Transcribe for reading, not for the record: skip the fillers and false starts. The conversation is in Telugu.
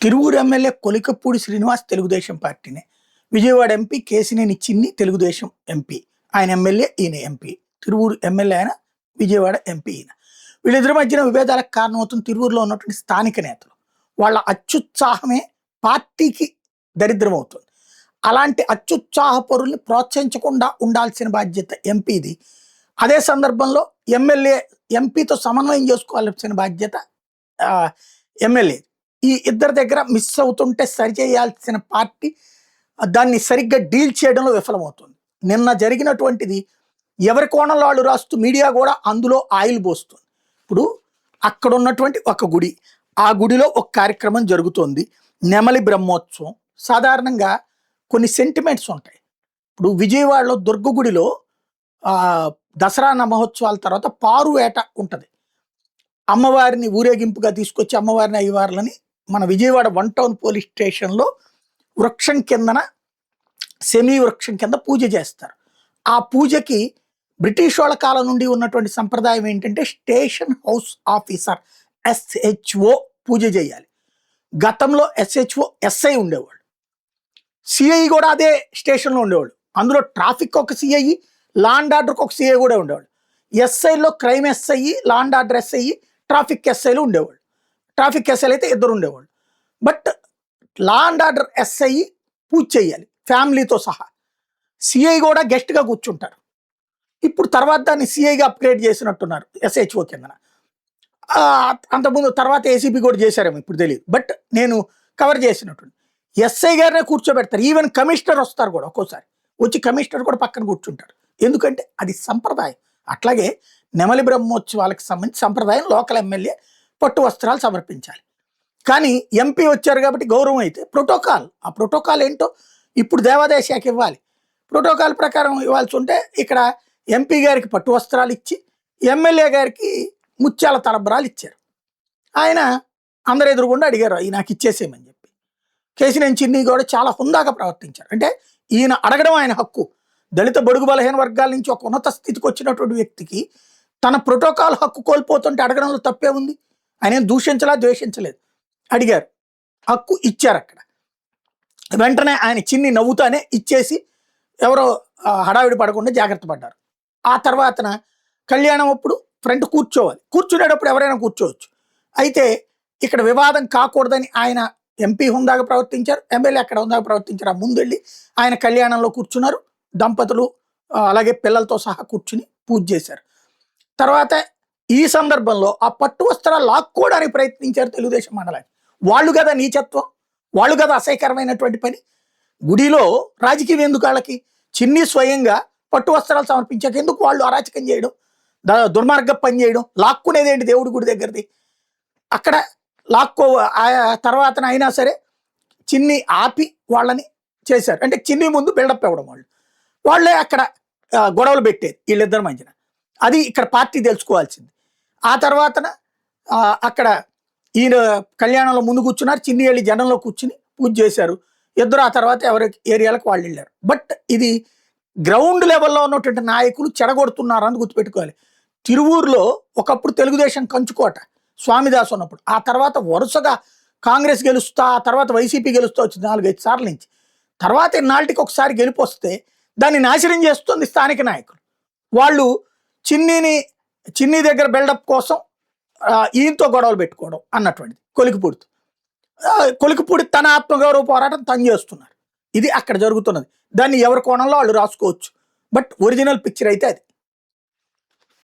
తిరువూరు ఎమ్మెల్యే కొలికపూడి శ్రీనివాస్ తెలుగుదేశం పార్టీనే. విజయవాడ ఎంపీ కేసినేని చిన్ని తెలుగుదేశం ఎంపీ. ఆయన ఎమ్మెల్యే, ఈయన ఎంపీ. తిరువూరు ఎమ్మెల్యే ఆయన, విజయవాడ ఎంపీ ఈయన. వీళ్ళిద్దరి మధ్యన విభేదాలకు కారణమవుతుంది తిరువూరులో ఉన్నటువంటి స్థానిక నేతలు. వాళ్ళ అత్యుత్సాహమే పార్టీకి దరిద్రం అవుతుంది. అలాంటి అత్యుత్సాహ పరుల్ని ప్రోత్సహించకుండా ఉండాల్సిన బాధ్యత ఎంపీది. అదే సందర్భంలో ఎంపీతో సమన్వయం చేసుకోవాల్సిన బాధ్యత ఎమ్మెల్యే. ఈ ఇద్దరి దగ్గర మిస్ అవుతుంటే సరిచేయాల్సిన పార్టీ దాన్ని సరిగ్గా డీల్ చేయడంలో విఫలమవుతుంది. నిన్న జరిగినటువంటిది ఎవరి కోణంలో వాళ్ళు రాస్తూ మీడియా కూడా అందులో ఆయిల్ పోస్తుంది. ఇప్పుడు అక్కడ ఉన్నటువంటి ఒక గుడి, ఆ గుడిలో ఒక కార్యక్రమం జరుగుతోంది, నెమలి బ్రహ్మోత్సవం. సాధారణంగా కొన్ని సెంటిమెంట్స్ ఉంటాయి. ఇప్పుడు విజయవాడలో దుర్గ గుడిలో దసరా మహోత్సవాల తర్వాత పారు వేట ఉంటుంది. అమ్మవారిని ఊరేగింపుగా తీసుకొచ్చి అమ్మవారిని అయ్యవార్లని మన విజయవాడ 1 టౌన్ పోలీస్ స్టేషన్లో వృక్షం కిందన సెమీ వృక్షం కింద పూజ చేస్తారు. ఆ పూజకి బ్రిటిష్ వాళ్ళ కాలం నుండి ఉన్నటువంటి సంప్రదాయం ఏంటంటే స్టేషన్ హౌస్ ఆఫీసర్ SHO పూజ చేయాలి. గతంలో SHO SI ఉండేవాళ్ళు, సిఐ కూడా అదే స్టేషన్లో ఉండేవాళ్ళు. అందులో ట్రాఫిక్ ఒక సిఐ, లా అండ్ ఆర్డర్కి ఒక సిఐ కూడా ఉండేవాళ్ళు. SIలో crime SI, law and order SI, traffic SIలు ఉండేవాళ్ళు. ట్రాఫిక్ SIలు అయితే ఇద్దరు ఉండేవాళ్ళు. But law and order SI puja చేయాలి ఫ్యామిలీతో సహా. సిఐ కూడా గెస్ట్గా కూర్చుంటారు. ఇప్పుడు తర్వాత దాన్ని సిఐగా అప్గ్రేడ్ చేసినట్టున్నారు SHO కిందన. అంతకుముందు తర్వాత ACP కూడా చేశారేమో, ఇప్పుడు తెలియదు. బట్ నేను కవర్ చేసినట్టు SI గారినే కూర్చోబెడతారు. ఈవెన్ కమిషనర్ వస్తారు కూడా, ఒక్కోసారి వచ్చి కమిషనర్ కూడా పక్కన కూర్చుంటారు. ఎందుకంటే అది సంప్రదాయం. అట్లాగే నెమలి బ్రహ్మోత్సవాలకు సంబంధించి సంప్రదాయం లోకల్ ఎమ్మెల్యే పట్టు వస్త్రాలు సమర్పించాలి. కానీ ఎంపీ వచ్చారు కాబట్టి గౌరవం అయితే ప్రోటోకాల్, ఆ ప్రోటోకాల్ ఏంటో ఇప్పుడు దేవాదాయ శాఖ ఇవ్వాలి. ప్రోటోకాల్ ప్రకారం ఇవ్వాల్సి ఉంటే ఇక్కడ ఎంపీ గారికి పట్టు వస్త్రాలు ఇచ్చి ఎమ్మెల్యే గారికి ముత్యాల తలబరాలు ఇచ్చారు. ఆయన అందరు ఎదురుగుండా అడిగారు, ఈ నాకు ఇచ్చేసేయమని చెప్పి. కేసినేని చిన్ని కూడా చాలా హుందాగా ప్రవర్తించారు. అంటే ఈయన అడగడం ఆయన హక్కు. దళిత బడుగు బలహీన వర్గాల నుంచి ఒక ఉన్నత స్థితికి వచ్చినటువంటి వ్యక్తికి తన ప్రోటోకాల్ హక్కు కోల్పోతుంటే అడగడంలో తప్పే ఉంది. ఆయన దూషించలా, ద్వేషించలేదు, అడిగారు, హక్కు ఇచ్చారు. అక్కడ వెంటనే ఆయన చిన్ని నవ్వుతానే ఇచ్చేసి ఎవరో హడావిడి పడకుండా జాగ్రత్త పడ్డారు. ఆ తర్వాతన కళ్యాణం అప్పుడు ఫ్రంట్ కూర్చోవాలి, కూర్చునేటప్పుడు ఎవరైనా కూర్చోవచ్చు. అయితే ఇక్కడ వివాదం కాకూడదని ఆయన ఎంపీ హుందాగా ప్రవర్తించారు, ఎమ్మెల్యే అక్కడ హుందాగా ప్రవర్తించారు. ఆ ముందెళ్ళి ఆయన కళ్యాణంలో కూర్చున్నారు. దంపతులు అలాగే పిల్లలతో సహా కూర్చుని పూజ చేశారు. తర్వాత ఈ సందర్భంలో ఆ పట్టు వస్త్రాలు లాక్కోవడానికి ప్రయత్నించారు తెలుగుదేశం మండలాన్ని. వాళ్ళు కదా నీచత్వం, వాళ్ళు కదా అసహ్యకరమైనటువంటి పని. గుడిలో రాజకీయం ఎందుకు వాళ్ళకి? చిన్ని స్వయంగా పట్టు వస్త్రాలు సమర్పించాక ఎందుకు వాళ్ళు అరాచకం చేయడం, దుర్మార్గ పని చేయడం? లాక్కునేది ఏంటి దేవుడి గుడి దగ్గరది? అక్కడ లాక్కో తర్వాత అయినా సరే చిన్ని ఆపి వాళ్ళని చేశారు. అంటే చిన్ని ముందు బిల్డప్ ఇవ్వడం, వాళ్ళే అక్కడ గొడవలు పెట్టేది వీళ్ళిద్దరి మధ్యన. అది ఇక్కడ పార్టీ తెలుసుకోవాల్సింది. ఆ తర్వాతన అక్కడ ఈయన కళ్యాణంలో ముందు కూర్చున్నారు, చిన్ని వెళ్ళి జనంలో కూర్చుని పూజ చేశారు. ఇద్దరు ఆ తర్వాత ఎవరి ఏరియాలకు వాళ్ళు వెళ్ళారు. బట్ ఇది గ్రౌండ్ లెవెల్లో ఉన్నటువంటి నాయకులు చెడగొడుతున్నారని గుర్తుపెట్టుకోవాలి. తిరువూరులో ఒకప్పుడు తెలుగుదేశం కంచుకోట స్వామిదాస్ ఉన్నప్పుడు, ఆ తర్వాత వరుసగా కాంగ్రెస్ గెలుస్తా, ఆ తర్వాత వైసీపీ గెలుస్తూ వచ్చింది 4-5 సార్ల నుంచి. తర్వాత ఇన్నాళ్ళకి ఒకసారి గెలిపి వస్తే దాన్ని నాశనం చేస్తుంది స్థానిక నాయకులు. వాళ్ళు చిన్ని దగ్గర బిల్డప్ కోసం ఈయనతో గొడవలు పెట్టుకోవడం అన్నటువంటిది కొలికిపూడి తన ఆత్మగౌరవ పోరాటం తను చేస్తున్నారు. ఇది అక్కడ జరుగుతున్నది. దాన్ని ఎవరి కోణంలో వాళ్ళు రాసుకోవచ్చు. బట్ ఒరిజినల్ పిక్చర్ అయితే అది.